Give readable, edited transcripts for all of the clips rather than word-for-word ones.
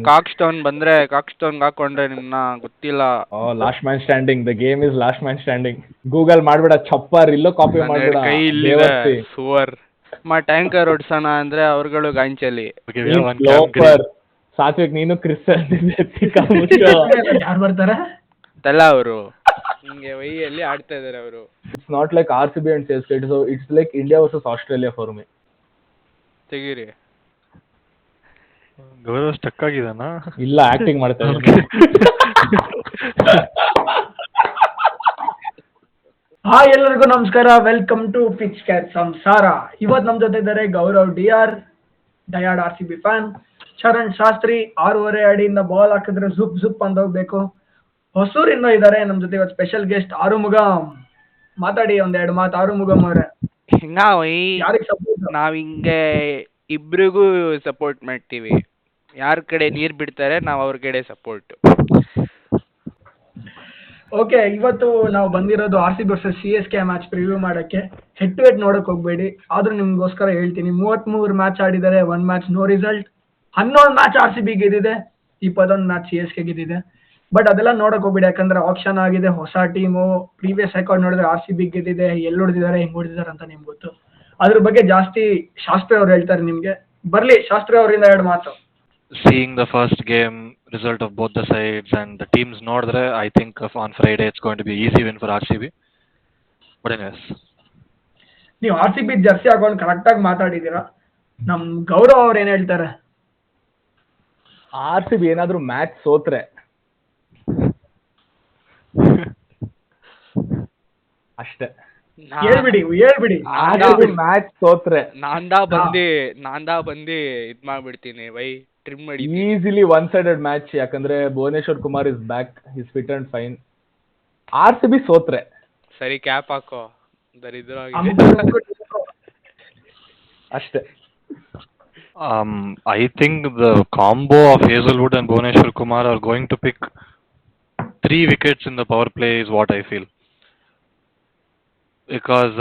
Cock stone ಬಂದ್ರೆ cock stone ಹಾಕೊಂಡ್ರೆ ನಿಮ್ನ ಗೊತ್ತಿಲ್ಲ. Last man standing, the game is last man standing. Google ಮಾಡ್ಬೇಡ, ಚಪ್ಪರ್ ಇಲ್ಲೋ ಕಾಪಿ ಮಾಡ್ಬೇಡ. ಕೈ ಇಲ್ಲಿದೆ ಸುವರ್. ಟ್ಯಾಂಕರ್ ಹೊಡ್ಸೋಣ ಅಂದ್ರೆ ಅವ್ರಗಳು ಗಾಂಚಲಿ. ಸಾತ್ವಿಕ್ ನೀನು ಕ್ರಿಸ್ ಯಾರು ಬರ್ತಾರೆ ತಲ್ಲ ಅವರು ಹಿಂಗೆ ವೈಯಲ್ಲಿ ಆಡ್ತಾ ಇದಾರೆ ಅವರು. It's not like RCB and CSK, it's like India versus Australia for me. ತೆಗೀರಿ. ಗೌರವ್ ಸ್ಟಕ್ ಆಗಿದಾನ? ಇಲ್ಲ, ಆಕ್ಟಿಂಗ್ ಮಾಡ್ತಾ ಇದ್ದೀನಿ. ಎಲ್ಲರಿಗೂ ನಮಸ್ಕಾರ, ವೆಲ್ಕಮ್ ಟು ಪಿಚ್ ಕ್ಯಾಟ್ ಸಂಸಾರ. ಇವತ್ತು ನಮ್ಮ ಜೊತೆ ಇದ್ದಾರೆ Gaurav DR, diehard RCB fan. Sharan Shastri, 6.5 ಅಡಿಯಿಂದ ಬಾಲ್ ಹಾಕಿದ್ರೆ ಜುಪ್ ಅಂತ ಹೋಗ್ಬೇಕು. ಹೊಸೂರಿಂದ ಇದ್ದಾರೆ ನಮ್ಮ ಜೊತೆ ಇವತ್ತು ಸ್ಪೆಷಲ್ ಗೆಸ್ಟ್ ಆರುಮುಗಂ. ಮಾತಾಡಿ ಒಂದೆರಡು ಮಾತು ಆರುಮುಗಂ ಅವರೇ. ಯಾರಿಗೆ ಸಪೋರ್ಟ್? ನಾವ್ ಹಿಂಗೆ ಇಬ್ರಿಗೂ ಸಪೋರ್ಟ್ ಮಾಡ್ತೀವಿ. ಯಾರ ಕಡೆ ನೀರ್ ಬಿಡ್ತಾರೆ ನಾವು ಅವ್ರ ಕಡೆ ಸಪೋರ್ಟ್. ಓಕೆ, ಇವತ್ತು ನಾವು ಬಂದಿರೋದು RCB versus CSK match preview ಮಾಡಕ್ಕೆ. ಹೆಡ್ ಟು ಹೆಡ್ ನೋಡಕ್ ಹೋಗ್ಬೇಡಿ, ಆದ್ರೂ ನಿಮ್ಗೋಸ್ಕರ ಹೇಳ್ತೀನಿ. 33 ಮ್ಯಾಚ್ ಆಡಿದ್ದಾರೆ, 1 match no result. 11 match RCB ಗೆದ್ದಿದೆ, 21 ಮ್ಯಾಚ್ CSK ಗೆದ್ದಿದೆ. ಬಟ್ ಅದೆಲ್ಲ ನೋಡಕ್ ಹೋಗ್ಬೇಡಿ, ಯಾಕಂದ್ರೆ ಆಪ್ಷನ್ ಆಗಿದೆ, ಹೊಸ ಟೀಮು. ಪ್ರೀವಿಯಸ್ ರೆಕಾರ್ಡ್ ನೋಡಿದ್ರೆ RCB ಗೆದ್ದಿದೆ, ಎಲ್ಲಿ ಹೊಡೆದಿದ್ದಾರೆ, ಹೆಂಗ್ ಹೊಡೆದಿದ್ದಾರೆ ಅಂತ ನಿಮ್ಗೆ ಗೊತ್ತು. ಅದ್ರ ಬಗ್ಗೆ ಜಾಸ್ತಿ ಶಾಸ್ತ್ರಿ ಅವ್ರು ಹೇಳ್ತಾರೆ ನಿಮ್ಗೆ. ಬರ್ಲಿ ಶಾಸ್ತ್ರಿ ಅವರಿಂದ 2 ಮಾತು. Seeing the first game result of both the sides and the teams nodre, I think on Friday it's going to be easy win for RCB. But anyways, ನೀವು RCB ಜರ್ಸಿ ಹಾಕೊಂಡು ಕರೆಕ್ಟಾಗಿ ಮಾತಾಡಿದ್ದೀರಾ. ನಮ್ ಗೌರವ್ ಅವ್ರು ಏನ್ ಹೇಳ್ತಾರೆ? RCB ಏನಾದ್ರೂ ಮ್ಯಾಚ್ ಸೋತ್ರೆ ಅಷ್ಟೇ. ಹೇಳ್ಬಿಡಿ ಮ್ಯಾಚ್ ಸೋತ್ರೆ ನಾಂದಾ ಬಂದಿ ಇದ್ ಮಾಡ್ಬಿಡ್ತೀನಿ ಬೈ, ಟ್ರಿಮ್ ಮಾಡಿ ಈಸಿಲಿ ಒನ್ ಸೈಡೆಡ್ ಮ್ಯಾಚ್. ಯಾಕಂದ್ರೆ Bhuvneshwar Kumar is back, his fit and fine. RCB ಸೋತ್ರೆ ಸರಿ, ಕ್ಯಾಪ್ ಹಾಕೋ ದರಿದ್ರ ಅಷ್ಟೇ. I think the combo of Hazelwood and Bhuvneshwar Kumar are going to pick 3 wickets in the power play is what I feel. Because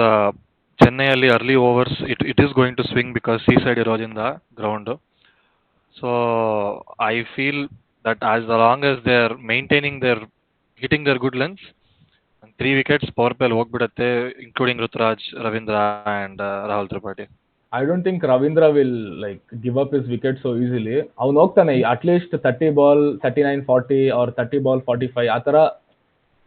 Chennai alli early overs, it is going to swing because seaside irojinda ground. So I feel that as long as they are maintaining their hitting their good lengths, 3 wickets power play hogbidutte, including Ruturaj, Ravindra and Rahul Tripathi. I don't think Ravindra will like give up his wicket so easily. ಅವನು ಹೋಗ್ತಾನೆ at least 30 ball 39-40 or 30 ball 45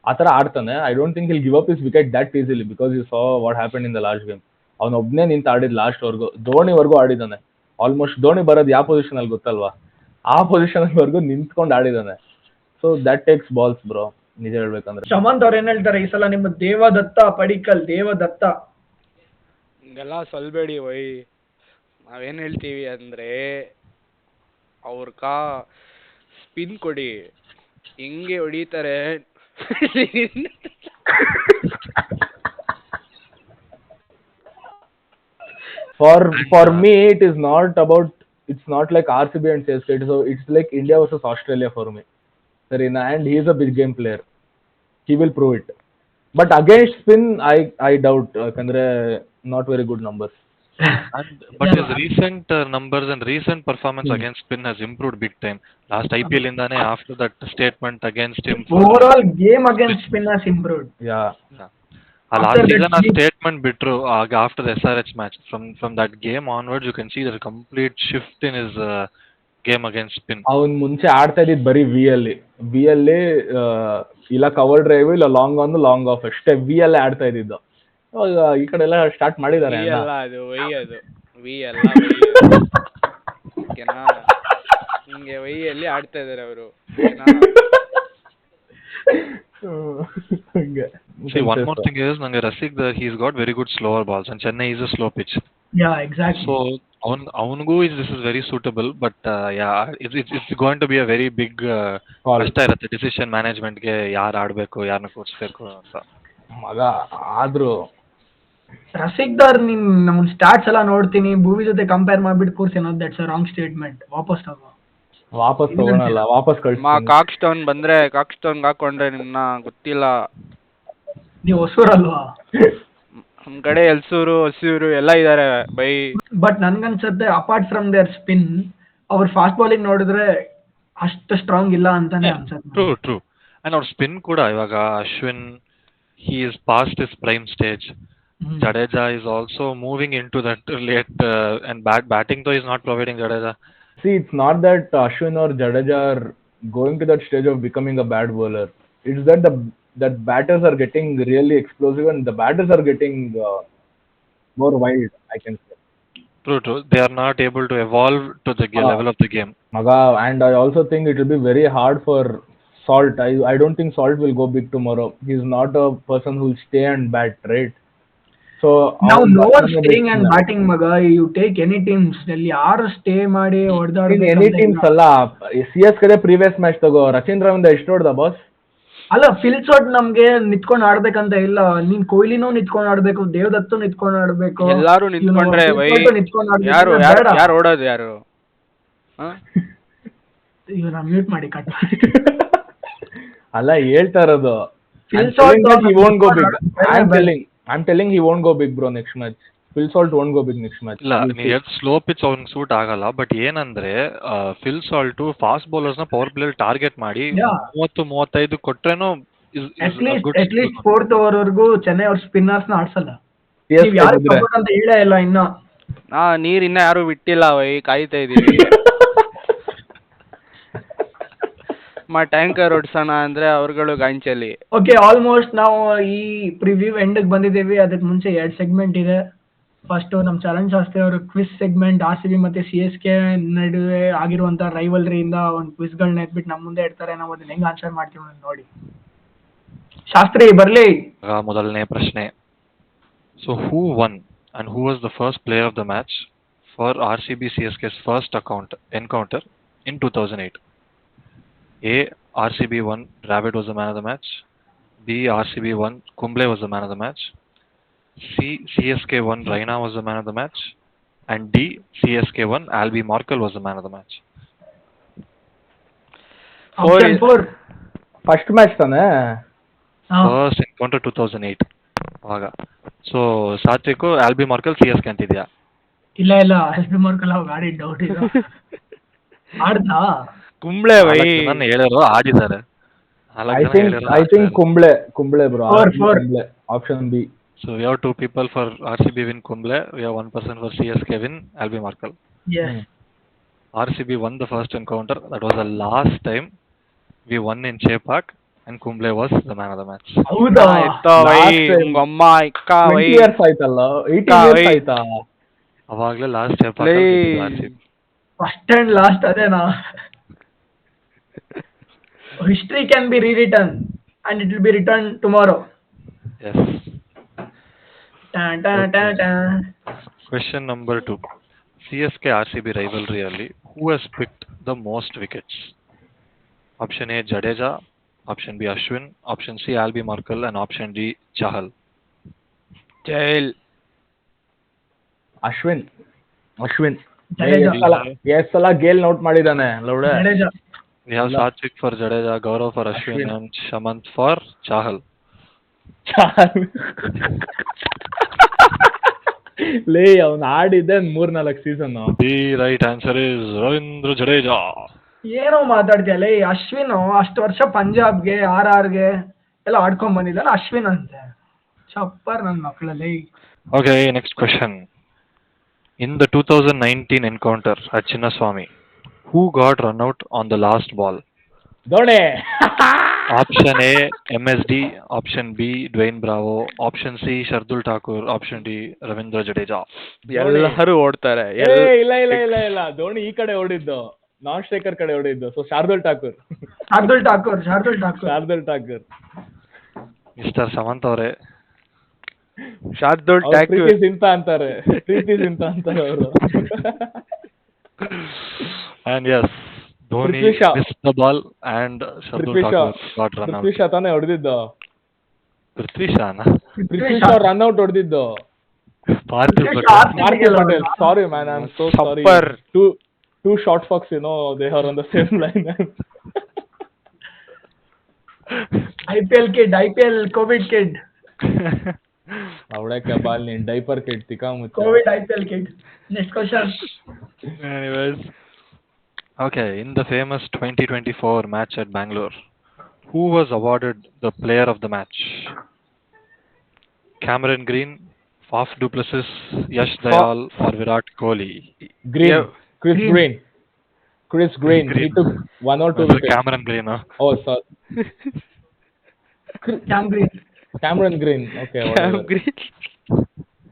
ಆ ಥರ ಆಡ್ತಾನೆ. I don't think he'll give up his wicket that easily because you saw what happened in the last game. ಅವನು ಒಬ್ಬನೇ ನಿಂತು ಆಡಿದ್ last ವರ್ಗು, ಧೋನಿವರೆಗೂ ಆಡಿದ್ದಾನೆ. Almost Dhoni ಬರೋದು ಯಾವ ಪೊಸಿಷನ್ ಅಲ್ಲಿ ಗೊತ್ತಲ್ವಾ, ಆ ಪೊಸಿಷನ್ ವರ್ಗು ನಿಂತ್ಕೊಂಡು ಆಡಿದ್ದಾನೆ. So that takes balls bro, ನಿಜ ಹೇಳ್ಬೇಕಂದ್ರೆ. ಶಮಂತ್ ಅವ್ರು ಏನ್ ಹೇಳ್ತಾರೆ ಈ ಸಲ? ನಿಮ್ಮ ದೇವದತ್ತ ಪಡಿಕಲ್, ದೇವದತ್ತ ಹಿಂಗೆಲ್ಲ ಸಲ್ಬೇಡಿ ವೈ. ನಾವೇನ್ ಹೇಳ್ತೀವಿ ಅಂದ್ರೆ ಅವ್ರಕ ಸ್ಪಿನ್ ಕೊಡಿ, ಹಿಂಗೆ ಹೊಡಿತಾರೆ. For me it is not about, it's not like RCB and CSK, it's like India versus Australia for me. Sarina, and he is a big game player, he will prove it. But against spin I doubt, yakandre not very good numbers. But his recent numbers and recent performance against spin has improved big time. Last IPL indane after that statement against him, overall game against spin has improved. Yeah. Last season a statement bitru after the SRH match. From that game onwards you can see the complete shift in his game against spin. ಅವನು ಮುಂಚೆ ಆಡ್ತಾ ಇದ್ದಿದ್ದು ಬರೀ V ಅಲ್ಲಿ ಇಲ್ಲ cover drive ಇಲ್ಲ long on long of ಅಷ್ಟೇ. V ಅಲ್ಲೇ ಆಡ್ತಾ ಇದ್ದಿದ್ದು. ಈ ಕಡೆ ಎಲ್ಲ ಸ್ಟಾರ್ಟ್ ಮಾಡಿದ್ದಾರೆ. ಹಿಂಗೆ ವೈಯಲ್ಲಿ ಆಡ್ತಾ ಇದಾರೆ ಅವರು. See, one more thing is Nange Rasik, he's got very good slower balls and Chennai is a slow pitch. Yeah, exactly. So avungu this is very suitable, but yeah, it's going to be a very big kashta irutte decision management ge, yaar aadbeku yarna ಕೂರಿಸಬೇಕು ಅಂತ. ಮಗ ಆದ್ರೂ Rasik there ನಮ್ಮ stats ಎಲ್ಲ ನೋಡ್ತೀನಿ, ಭೂವಿ ಜೊತೆ compare ಮಾಡ್ಬಿಟ್ಟು ಕೂರ್ಸೇನೋ, that's a wrong statement. ವಾಪಸ್ ತಗೊಳಲ್ಲ, ವಾಪಸ್ ಕಳ್ಸಿ. ಕಾಕ್ ಸ್ಟೋನ್ ಬಂದ್ರೆ ಕಾಕ್ ಸ್ಟೋನ್ ಹಾಕೊಂಡ್ರೆ ನಿಮ್ನ ಗೊತ್ತಿಲ್ಲ. ನೀವು ಹೊಸೂರಲ್ವಾ? ನಮ್ ಕಡೆ ಎಲ್ಸೂರು ಹೊಸೂರು ಎಲ್ಲ ಇದಾರೆ ಬೈ. ಬಟ್ ನನ್ಗನ್ಸುತ್ತೆ ಅಪಾರ್ಟ್ ಫ್ರಮ್ ದೇರ್ ಸ್ಪಿನ್ ಅವ್ರ ಫಾಸ್ಟ್ ಬೌಲಿಂಗ್ ನೋಡಿದ್ರೆ ಅಷ್ಟು ಸ್ಟ್ರಾಂಗ್ ಇಲ್ಲ ಅಂತಾನೆ ಅನ್ಸುತ್ತೆ. ಟ್ರೂ. ಅಂಡ್ ಅವ್ರ ಸ್ಪಿನ್ ಕೂಡ ಇವಾಗ Ashwin, he is past his prime stage. Jadeja is also moving into that late and batting though is not providing Jadeja. See, it's not that Ashwin or Jadeja are going to that stage of becoming a bad bowler. It's that that batters are getting really explosive and the batters are getting more wild, I can say. True. They are not able to evolve to the level of the game. Maga, and I also think it will be very hard for Salt. I don't think Salt will go big tomorrow. He's not a person who will stay and bat, right? So now no one staying and batting ಮಗ. You take any teams ಅಲ್ಲಿ ಯಾರು stay ಮಾಡಿ ಹೊಡೆದಾಡಬೇಕು any teams ಅಲ್ಲ. CSK previous match ತಗೋ, ರಚಿನ್ ರವೀಂದ್ರ ಎಷ್ಟು ಹೊಡೆದ boss? ಅಲ್ಲ, fill shot ನಮ್ಗೆ ನಿತ್ಕೊಂಡು ಆಡ್ಬೇಕಂತ ಇಲ್ಲ. ನೀನ್ ಕೊಹ್ಲಿನೂ ನಿತ್ಕೊಂಡು ಆಡ್ಬೇಕು, ದೇವದತ್ತು ನಿತ್ಕೊಂಡು ಆಡ್ಬೇಕು, ಎಲ್ಲಾರು ನಿಂತ್ಕೊಂಡ್ರೆ ಯಾರು ಓಡೋದು ಯಾರು? ಇವನ್ನ ಮ್ಯೂಟ್ ಮಾಡಿ ಕಟ್. ಅಲ್ಲ, ಹೇಳ್ತಾ ಇರೋದು fill shot he won't go big. I'm telling he won't go big bro next match. Phil Salt won't go big next match. ಇಲ್ಲ, ಸ್ಲೋ ಪಿಚ್ ಅವ್ನಿಗೆ ಸೂಟ್ ಆಗಲ್ಲ. ಬಟ್ ಏನಂದ್ರೆ ಫಿಲ್ ಸಾಲ್ಟ್ ಫಾಸ್ಟ್ ಬೌಲರ್ಸ್ ನ power play target ಮಾಡಿ 30-35 ಕೊಟ್ರೇನೋ at least fourth over ವರೆಗೂ ಚೆನ್ನೈ ಅವ್ರ spinners ನ ಆಡ್ಸಲ್ಲ. ಅಂತ ಹೇಳೇ ಇಲ್ಲ ಇನ್ನ. ನೀರ್ ಇನ್ನ ಯಾರು ಬಿಟ್ಟಿಲ್ಲ ವೈ, ಕಾಯ್ತಾ ಇದೀವಿ. ಟ್ಯಾಂಕರ್ ಹೊಡ್ಸೋಣ ಅಂದ್ರೆ ಅವ್ರುಗಳು ಗಾಂಚಲಿ. ಓಕೆ, ಆಲ್ಮೋಸ್ಟ್ ನಾವು ಈ ಪ್ರಿವ್ಯೂ ಎಂಡ್ ಬಂದಿದ್ದೀವಿ. ಅದಕ್ಕೆ ಮುಂಚೆ 2 ಸೆಗ್ಮೆಂಟ್ ಇದೆ. ಫಸ್ಟ್ ನಮ್ಮ ಚರಣ್ ಶಾಸ್ತ್ರಿ ಅವರು ಕ್ವಿಸ್ ಸೆಗ್ಮೆಂಟ್, RCB ಮತ್ತೆ CSK ನಡುವೆ ಆಗಿರುವಂತ ರೈವಲ್ರಿಯಿಂದ ಒಂದು ಕ್ವಿಸ್ಗಳನ್ನ ಎತ್ಬಿಟ್ಟು ನಮ್ಮ ಮುಂದೆ ಇಡ್ತಾರೆ. ನಾವು ಅದನ್ನ ಹೆಂಗ್ ಆನ್ಸರ್ ಮಾಡ್ತೀವಿ ನೋಡಿ. ಶಾಸ್ತ್ರಿ ಬರ್ಲಿ. ಮೊದಲನೇ ಪ್ರಶ್ನೆ. So who one and who was the first player of the match for RCB CSK's first encounter in 2008? A. RCB won, Dravid was the man of the match. B. RCB won, Kumble was the man of the match. C. CSK won, Raina was the man of the match. And D. CSK won, Albie Markel was the man of the match. Option 4. First match ತಾನೆ? First encounter 2008. ಆಗ. So Satwik Albie Markel CSK ಅಂತಿದ್ಯಾ? ಇಲ್ಲ, Albie Markel ಅವಾಗ ಆಡಿದ doubt ಇದೆ. ಆಡ್ತಾ? Kumble by ನಾನು ಹೇಳಿರೋ ಆಡಿದ್ದಾರೆ. I think Kumble bro. 4. Option B. So we have 2 people for RCB win Kumble. We have 1 person for CSK win Albie Markel. Yes. RCB won the first encounter. That was the last time we won in Chepauk and Kumble was the man of the match. ಹೌದಾ? ಅಮ್ಮ ಇಕ್ಕ by 20 years ಆಯ್ತಲ್ಲ, 18 years ಆಯ್ತಾ? ಅವಾಗಲೇ last Chepauk RCB. First and last ಅದೇನಾ? History can be rewritten and it will be written tomorrow. Yes. Question number 2. CSK RCB rivalry ಅಲ್ಲಿ who has picked the most wickets? Option A Jadeja, option B Ashwin, option C Albie Markel and option D Chahal. Ashwin. Jadeja. Yes sala Gayle note ಮಾಡಿದಾನೆ ಲೌಡೆ. Jadeja. We have Satvik for Jadeja, Gaurav for Ashwin and Shamant for Chahal. ಲೇ ಅವ್ನು ಆಡಿದ್ದೆ 3-4 season. The right answer is Ravindra Jadeja. ಏನೋ ಮಾತಾಡ್ತೀಯಲ್ಲ, ಈ ಅಶ್ವಿನ್ ಅಷ್ಟು ವರ್ಷ ಪಂಜಾಬ್ಗೆ RRಗೆ ಎಲ್ಲ ಆಡ್ಕೊಂಡ್ ಬಂದಿದ್ದಾನೆ. ಅಶ್ವಿನ್ ಅಂತೆ ಚಪ್ಪರ್ ನನ್ನ ಮಕ್ಕಳಲ್ಲಿ. Okay, next question. In the 2019 encounter at Chinnaswamy, who got run out on the last ball? Dhoni. Option A MSD, option B Dwayne Bravo, option C Shardul Thakur, option D Ravindra Jadeja. ಎಲ್ಲರೂ ಓಡ್ತಾರೆ. ಇಲ್ಲ ಧೋನಿ ಈ ಕಡೆ ಓಡಿದ್ದು, ನಾನ್ striker ಕಡೆ ಓಡಿದ್ದು. So Shardul Thakur. Mister ಸಮಂತ್ ಅವರೇ, ಶಾರ್ದುಲ್ ಠಾಕೂರ್ ಪ್ರೀತಿ ಸಿಂತ ಅಂತಾರೆ ಅವರು. And yes, Dhoni missed the ball and Shardul Thakur got run out. ಪೃಥ್ವಿ ಶಾ ತಾನೇ ಹೊಡೆದಿದ್ದು. ಪೃಥ್ವಿ ಶಾನಾ? ಪೃಥ್ವಿ ಶಾ ರನ್ ಔಟ್ ಹೊಡೆದಿದ್ದು. Parthiv Patel. Sorry man, I'm so sorry. Two short fucks, they are on the same line. IPL COVID kid. ಅವಳಕ್ಕೆ ball ನೀನ್ diaper kid ತಿಕ್ಕ ಮುಚ್ಚ. COVID IPL kid. Next question. Anyways, Okay, in the famous 2024 match at Bangalore, who was awarded the player of the match? Cameron Green, Faf du Plessis, Yash Dayal, or Virat Kohli? Green. Yeah. Chris Green. Green. Chris Green. He Green. took 1 or 2 That's wickets. Cameron Green, huh? Oh, sorry. Cam Green. Cameron Green. Okay, whatever. Green.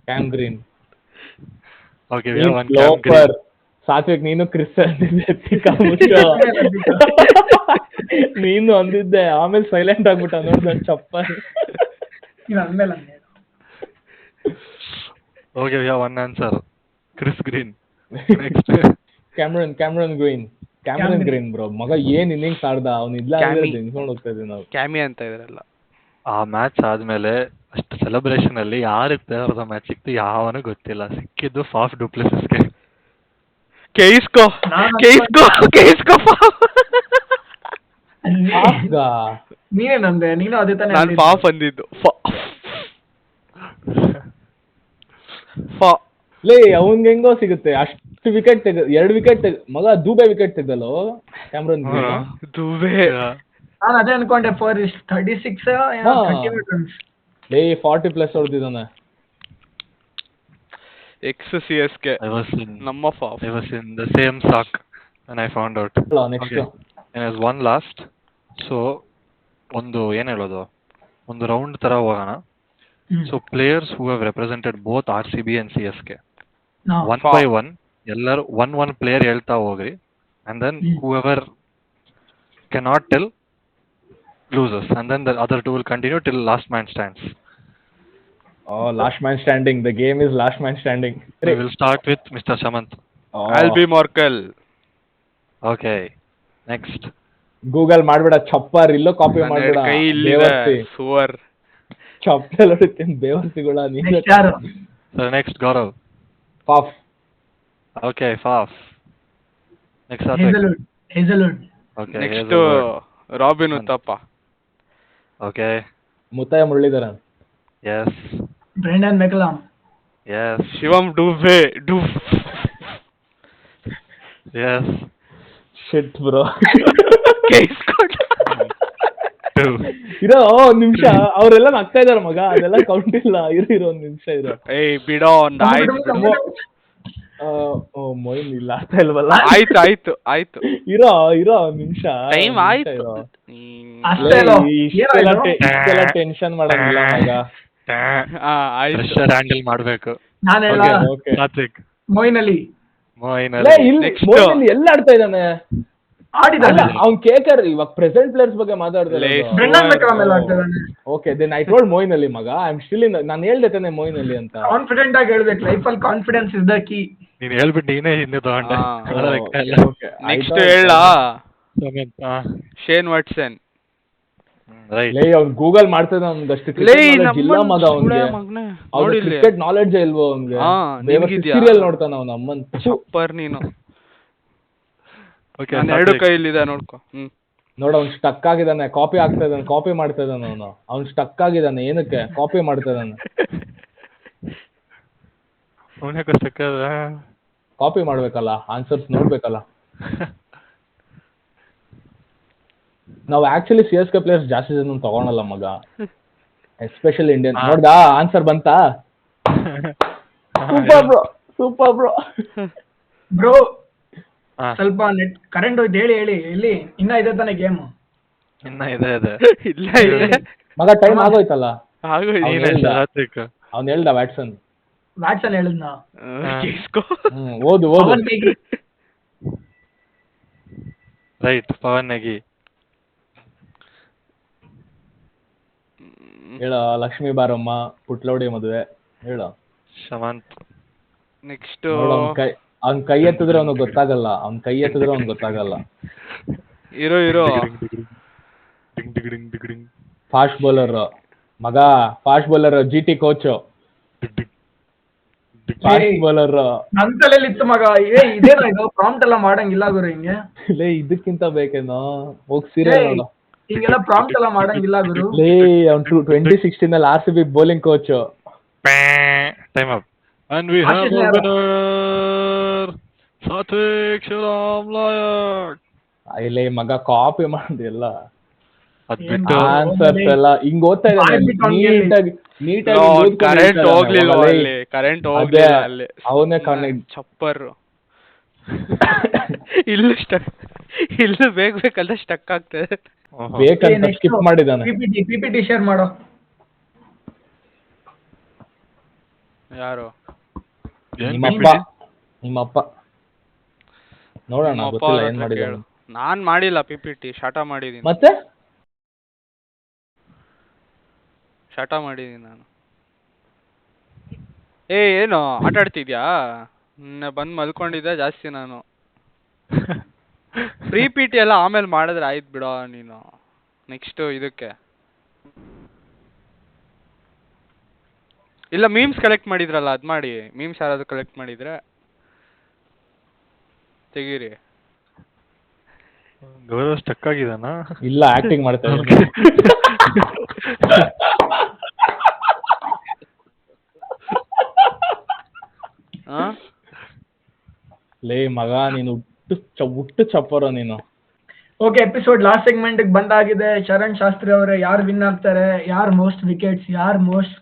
Cam Green. Okay, we have one Cam ಲೋಫರ್ Green. Satvik ನೀನು Chris ನೀನು ಅಂದಿದ್ದೆ ಆಮೇಲೆ silent ಆಗ್ಬಿಟ್ಟ ನೋಡ್ದ ಚಪ್ಪಲ್. ನೀವ್ ಅಂದ್ಮೇಲೆ Okay, we have one answer. Chris Green. Next. Cameron green bro, ಮಗ ಏನ್ ಇನ್ನಿಂಗ್ಸ್ ಆಡ್ದ, ಅವ್ನು ಇಲ್ಲ ನಿಂತ್ಕೊಂಡು ಹೋಗ್ತಾ ಇದೀವಿ ನಾವು. ಕ್ಯಾಮಿ ಅಂತ ಇದ್ರಲ್ಲ. ಆ ಮ್ಯಾಚ್ ಆದ್ಮೇಲೆ ಅಷ್ಟು ಸೆಲೆಬ್ರೇಷನ್ ಅಲ್ಲಿ ಯಾರಿಗೆ ಪ್ಲೇಯರ್ ಆಫ್ ದ ಮ್ಯಾಚ್ ಸಿಕ್ತು ಯಾವನೂ ಗೊತ್ತಿಲ್ಲ. ಸಿಕ್ಕಿದ್ದು ಫಾಫ್ ಡು ಪ್ಲೆಸಿಸ್ಗೆ. ಕೇಸ್ಕೋ ನೀನೇನಂದೆ? ನೀನು ಅದೇ ತಾನೇ ನಾನು ಫಾಫ್ ಅಂದಿದ್ದು. ಲೇ ಅವ್ನ್ಗೆ ಹೆಂಗೋ ಸಿಗುತ್ತೆ ಅಷ್ಟು ವಿಕೆಟ್ 2 ವಿಕೆಟ್ ಮಗ ದುಬೆ ವಿಕೆಟ್ ತೆಗ್ದಲ್ಲೋ ಕ್ಯಾಮ್ರನ್ ಗ್ರೀನ್. ದುಬೆ ನಾನು ಅದೇ ಅನ್ಕೊಂಡೆ. 36 runs. ಲೇ 40+ ಹೊಡೆದಿದ್ದಾನೆ. ಎಕ್ಸ್ CSK ನಮ್ಮ Faf. I was in the same sock when I found out. Next And as one last, so ಒಂದು ಏನ್ ಹೇಳೋದು, ಒಂದು ರೌಂಡ್ ತರ ಹೋಗೋಣ. So players who have represented both RCB and CSK, one by one ಎಲ್ಲರೂ one player ಹೇಳ್ತಾ ಹೋಗ್ರಿ, and then whoever cannot tell loses, and then the other two will continue till last man stands. Last man standing. The game is last man standing. We will start with Mr. Samant. Albie Morkel. Okay, next. Google ಮಾಡ್ಬೇಡ ಚಪ್ಪರ್, ಇಲ್ಲೋ copy ಮಾಡ್ಬೇಡ. ಕೈ ಇಲ್ಲಿದೆ ಸುವರ್. ಚಪ್ಪಲ್ ಹೊಡಿತೀನಿ ಬೇವರ್ಸಿಗಳ. Next ಯಾರು? So next Gaurav. Faf. Okay, Faf. Next Hazelwood. Okay, next Robin Uthappa. Okay. Muttiah Muralitharan. Yes. Brendan McCullum. Yes. Shivam Dube. Yes. Shit bro. Two. ಇರೋ ಒಂದ್ ನಿಮಿಷ, ಅವರೆಲ್ಲ ನಗ್ತಾ ಇದಾರೆ ಮಗ, ಅದೆಲ್ಲ ಕೌಂಟ್ ಇಲ್ಲ. ಇರೋ ಒಂದ್ ನಿಮಿಷ ಇರೋ. ಏಯ್ ಬಿಡೋ ಒಂದ್ ಆಯ್ತು. ಮೊಯ್ನ್ ಇಲ್ಲ ಆಗ್ತಾ ಇಲ್ವಲ್ಲ. ಆಯ್ತು ಇರೋ ಒಂದ್ ನಿಮಿಷ. ಟೈಮ್ ಆಯ್ತು. ಇಷ್ಟೆಲ್ಲ ಟೆನ್ಷನ್ ಮಾಡಂಗಿಲ್ಲ ಮಗ. ಪ್ರೆಷರ್ ಹ್ಯಾಂಡಲ್ ಮಾಡ್ಬೇಕು. ನಾನೆಲ್ಲ ಸಾತ್ವಿಕ್. ಮೊಯಿನ್ ಅಲಿ. ಎಲ್ಲ ಆಡ್ತಾ ಇದ್ದಾನೆ. ಆಡಿದಲ್ಲ ಅವ್ನ್ ಕೇಕರ್. ಇವಾಗ ಪ್ರೆಸೆಂಟ್ ಪ್ಲೇಯರ್ಸ್ ಬಗ್ಗೆ ಮಾತಾಡ್ತಾರೆ. Brendan McCullum ಎಲ್ಲ ಆಡ್ತಿದ್ದಾನೆ. Okay then I told Moeen Ali ಮಗ. I am still in. ನಾನು ಹೇಳ್ದೆ ತಾನೆ ಮೊಯಿನ್ ಅಲಿ ಅಂತ. ಕಾನ್ಫಿಡೆಂಟ್ ಆಗಿ ಹೇಳ್ಬೇಕು. ಲೈಫಲ್ಲಿ ಕಾನ್ಫಿಡೆನ್ಸ್ ಇಸ್ ದ ಕೀ. ನೀನ್ ಹೇಳ್ಬಿಟ್ಟು ನೀನೇ ಹಿಂದೆ ತಗೊಂಡೆ. ನೆಕ್ಸ್ಟ್ ಹೇಳ ಶೇನ್ ವಾಟ್ಸನ್. ಲೇ ಅವ್ನು ಗೂಗಲ್ ಮಾಡ್ತಾ ಇದ್ದ, ಅವ್ನಿಗಷ್ಟು ಇಲ್ಲ ಮಗ. ಅವ್ನಿಗೆ ಕ್ರಿಕೆಟ್ ನಾಲೆಡ್ಜ್ ಇಲ್ವೋ ಅವ್ನಿಗೆ? ಸೀರಿಯಲ್ ನೋಡ್ತಾನ ಅವ್ನ ಅಮ್ಮನ್. ಸೂಪರ್ ನೀನು. ಎರಡು ಕೈಲಿದೆ ನೋಡ್ಕೊ. ನೋಡ ಅವ್ನು ಸ್ಟಕ್ ಆಗಿದ್ದಾನೆ. ಕಾಪಿ ಆಗ್ತಾ ಇದ್ದಾನೆ, ಕಾಪಿ ಮಾಡ್ತಾ ಇದ್ದಾನೆ ಅವನು. ಅವ್ನು ಸ್ಟಕ್ ಆಗಿದ್ದಾನೆ. ಏನಕ್ಕೆ ಕಾಪಿ ಮಾಡ್ತಾ ಇದ್ದಾನೆ? ಕಾಪಿ ಮಾಡ್ಬೇಕಲ್ಲ, ಆನ್ಸರ್ಸ್ ನೋಡ್ಬೇಕಲ್ಲ. ನಾವು ಆಕ್ಚುಲಿ CSK ಪ್ಲೇಯರ್ಸ್ ಜಾಸ್ತಿ ಜನ ತಗೊಳಲ್ಲ ಮಗ, ಎಸ್ಪೆಷಲಿ ಇಂಡಿಯನ್. ನೋಡ್ದಾ ಆನ್ಸರ್ ಬಂತಾ? Super bro. ಸ್ವಲ್ಪ ನೆಟ್ ಕರೆಂಟ್ ಹೋಯ್ತು. ಹೇಳಿ ಎಲ್ಲಿ ಇನ್ನ ಇದೆ ತಾನೆ ಗೇಮ್? ಇನ್ನ ಇದೆ ಇಲ್ಲ ಮಗ, ಟೈಮ್ ಆಗೋಯ್ತಲ್ಲ. ಅವ್ನು ಹೇಳ್ದ ವ್ಯಾಟ್ಸನ್ ಹೇಳಿದ್ನ. ಓದು ರೈಟ್. ಪವನ್ ನೆಗಿ. ಹೇಳ. ಲಕ್ಷ್ಮೀ ಬಾರಮ್ಮ, ಪುಟ್ಲೋಡಿ ಮದುವೆ. ಹೇಳ. ಶಮಂತ್. ನೆಕ್ಸ್ಟ್ ಅವ್ನ್ ಕೈ ಎತ್ತಿದ್ರೆ ಅವ್ನಿಗೆ ಗೊತ್ತಾಗಲ್ಲ. ಇರೋ ಫಾಸ್ಟ್ ಬೌಲರ್ ಮಗ. Fast bowler GT coach. Fast bowler ನನ್ ತಲೆಯಲ್ಲಿ ಇತ್ತು ಮಗ. ಇದೇನೋ ಇದು ಪ್ರಾಂಪ್ಟ್ ಎಲ್ಲ ಮಾಡಂಗಿಲ್ಲ ಗುರು ಹಿಂಗೆ. ಲೇ ಇದಕ್ಕಿಂತ ಬೇಕೇನೋ? ಹೋಗ್ ಸೀರಿಯಲ್ ನೋಡು. ಹಿಂಗೆಲ್ಲ ಪ್ರಾಂಪ್ಟ್ ಎಲ್ಲ ಮಾಡಂಗಿಲ್ಲ ಗುರು. ಲೇ ಅವ್ನು 2016 ಅಲ್ಲಿ RCB bowling coach. Time up. And we have a winner. Satvik Shivram ಲಾಯಕ್. ಇಲ್ಲಿ ಮಗ ಕಾಪಿ ಮಾಡಿಲ್ಲ ಅದ್ ಏನ್ ಬಿಟ್ಟು ಆನ್ಸರ್ಸ್ ಎಲ್ಲ ಹಿಂಗ್ ಓದ್ತಾ ಇದ್ದಾನೆ ಬಾಯ್ಬಿಟ್ಟು ಅವ್ನಿಗೆ ನೀಟಾಗಿ ನೀಟಾಗಿ ಕರೆಂಟ್ ಹೋಗ್ಲಿಲ್ಲ ಅಲ್ಲಿ, ಕರೆಂಟ್ ಹೋಗ್ಲಿಲ್ಲ ಅಲ್ಲಿ. ಅವನೇ ಕಣ್ಣು ಚಪ್ಪರ್ ಇಲ್ಲೂ ಸ್ಟಕ್, ಇಲ್ಲೂ ಬೇಕಂತ ಸ್ಟಕ್ ಆಗ್ತದೆ. ಬೇಕಂತ ಸ್ಕಿಪ್ ಮಾಡಿದಾನೆ. ಪಿಪಿಟಿ ಶೇರ್ ಮಾಡೋ. ಯಾರು? ನಿಮ್ಮಪ್ಪ ನೋಡೋಣ, ಗೊತ್ತಿಲ್ಲ ಏನ್ ಮಾಡಿದಾನೆ. ನಾನ್ ಮಾಡಿಲ್ಲ ಪಿಪಿಟಿ, ಶಾಟ ಮಾಡಿದೀನಿ. ಮತ್ತೆ ಶಾಟ ಮಾಡಿದೀನಿ ನಾನು. ಏನು ಆಟ ಆಡ್ತಿದ್ಯಾ? ಬಂದ್ ಮಲ್ಕೊಂಡಿದ್ದೆ ಜಾಸ್ತಿ ನಾನು. ಪಿಪಿಟಿ ಎಲ್ಲ ಆಮೇಲೆ ಮಾಡಿದ್ರೆ ಆಯ್ತು ಬಿಡೋ ನೀನು. ನೆಕ್ಸ್ಟ್ ಇದಕ್ಕೆ ಇಲ್ಲ, ಮೀಮ್ಸ್ ಕಲೆಕ್ಟ್ ಮಾಡಿದ್ರಲ್ಲ ಅದ್ ಮಾಡಿ. ಮೀಮ್ಸ್ ಯಾರಾದ್ರು ಕಲೆಕ್ಟ್ ಮಾಡಿದ್ರೆ ತೆಗೀರಿ. ಗೌರವ್ ಸ್ಟಕ್ ಆಗಿದಾನ? ಇಲ್ಲ, ಆಕ್ಟಿಂಗ್ ಮಾಡ್ತಾ ಇದ್ದೀನಿ. ಲೇ ಮಗ, ನೀನು ಹುಟ್ಟು ಚಪ್ಪರ ನೀನು. ಓಕೆ, ಎಪಿಸೋಡ್ ಲಾಸ್ಟ್ ಸೆಗ್ಮೆಂಟ್ ಬಂದಾಗಿದೆ. ಶರಣ್ ಶಾಸ್ತ್ರಿ ಅವರೇ, ಯಾರು ವಿನ್ ಆಗ್ತಾರೆ, ಯಾರು ಮೋಸ್ಟ್ ವಿಕೆಟ್ಸ್, ಯಾರು ಮೋಸ್ಟ್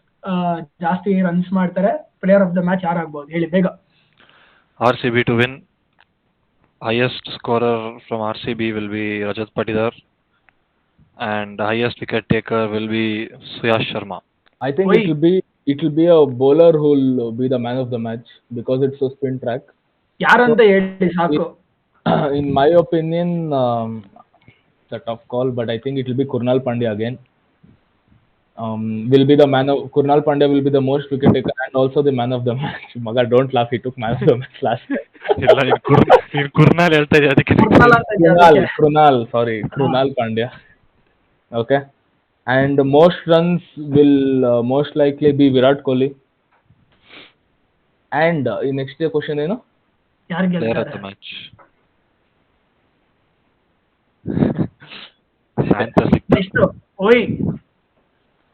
ಜಾಸ್ತಿ ರನ್ಸ್ ಮಾಡ್ತಾರೆ, ಪ್ಲೇಯರ್ ಆಫ್ ದ ಮ್ಯಾಚ್ ಯಾರಾಗ್ಬೋದು ಹೇಳಿ ಬೇಗ. RCB to win. Highest scorer from RCB will be Rajat Patidar, and the highest wicket taker will be Suyash Sharma. I think it will be a bowler who will be the man of the match because it's a spin track. ಯಾರಂತ ಹೇಳಿ ಸಾಕು. In my opinion, it's a tough call, but I think it will be Krunal Pandya again. Will be the man of Krunal Pandya will be the most wicket taker and also the man of the match. Maga, don't laugh, he took man of the match last time. ಇಲ್ಲ, ನೀನ್ ಕುರ್ನಾಲ್ ಹೇಳ್ತಾ ಇದೀಯ ಅದಕ್ಕೆ. Krunal Pandya. Okay. And most runs will most likely be Virat Kohli. And next question ಏನು? ಯಾರು Player of ಗೆಲ್ತಾರೆ? the match. Fantastic. Next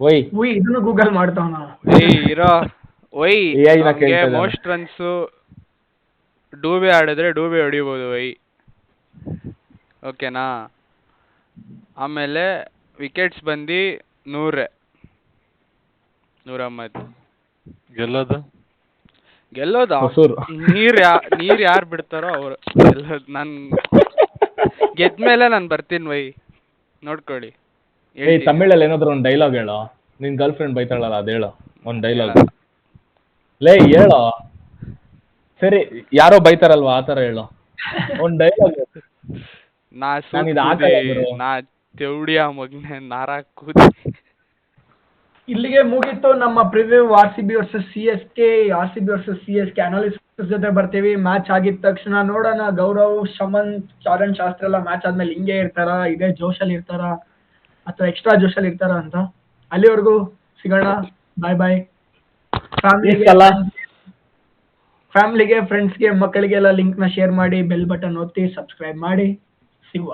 ಓಯ್ ಇದನ್ನು ಗೂಗಲ್ ಮಾಡ್ತಾವನ. ಇರೋ ವೈ AI ನ ಕೇಳ್ತಾ ಇದ್ದಾನೆ. ಮೋಸ್ಟ್ ರನ್ಸ್ ಡೂಬೆ ಆಡಿದ್ರೆ ಡೂಬೆ ಹೊಡಿಬೋದು ವೈ, ಓಕೆನಾ? ಆಮೇಲೆ ವಿಕೆಟ್ಸ್ ಬಂದು 100 ಗೆಲ್ಲೋದ ಹೊಸೂರು. ನೀರ್ ಯಾರು ಬಿಡ್ತಾರೋ ಅವ್ರು ಗೆಲ್ಲೋದು. ನಾನ್ ಗೆದ್ಮೇಲೆ ನಾನು ಬರ್ತೀನಿ ವೈ, ನೋಡ್ಕೊಳ್ಳಿ. ತಮಿಳಲ್ಲಿ ಏನಾದ್ರು ಒಂದು ಡೈಲಾಗ್ ಹೇಳೋ. ನಿನ್ ಗರ್ಲ್ ಫ್ರೆಂಡ್ ಬೈತಾಳಲ್ಲ, ಅದ್ ಹೇಳೋ ಒಂದ್ ಡೈಲಾಗ್. ಲೇ ಹೇಳೋ. ಸರಿ, ಯಾರೋ ಬೈತಾರಲ್ವಾ ಆತರ ಹೇಳೋ ಒಂದ್ ಡೈಲಾಗ್. ನಾ ತೆವಡಿಯ ಮಗ್ನೆ ನಾರಾ ಕೂದ. ಇಲ್ಲಿಗೆ ಮುಗೀತು ನಮ್ಮ preview RCB versus CSK. RCB versus CSK analysis ಜೊತೆ ಬರ್ತೀವಿ. ಮ್ಯಾಚ್ ಆಗಿದ ತಕ್ಷಣ ನೋಡೋಣ ಗೌರವ್, ಶಮಂತ್, ಶರಣ್ ಶಾಸ್ತ್ರಿ ಎಲ್ಲ ಮ್ಯಾಚ್ ಆದ್ಮೇಲೆ ಹಿಂಗೆ ಇರ್ತಾರ, ಇದೇ ಜೋಶಲ್ಲಿ ಇರ್ತಾರ ಅಥವಾ ಎಕ್ಸ್ಟ್ರಾ ಜೋಶಲ್ಲಿ ಇರ್ತಾರ ಅಂತ. ಅಲ್ಲಿವರೆಗೂ ಸಿಗೋಣ. ಬಾಯ್ ಬಾಯ್. ಫ್ಯಾಮಿಲಿಗೆ, ಫ್ರೆಂಡ್ಸ್ಗೆ, ಮಕ್ಕಳಿಗೆಲ್ಲ ಲಿಂಕ್ನ ಶೇರ್ ಮಾಡಿ, ಬೆಲ್ ಬಟನ್ ಒತ್ತಿ ಸಬ್ಸ್ಕ್ರೈಬ್ ಮಾಡಿ. ಸಿಗುವ.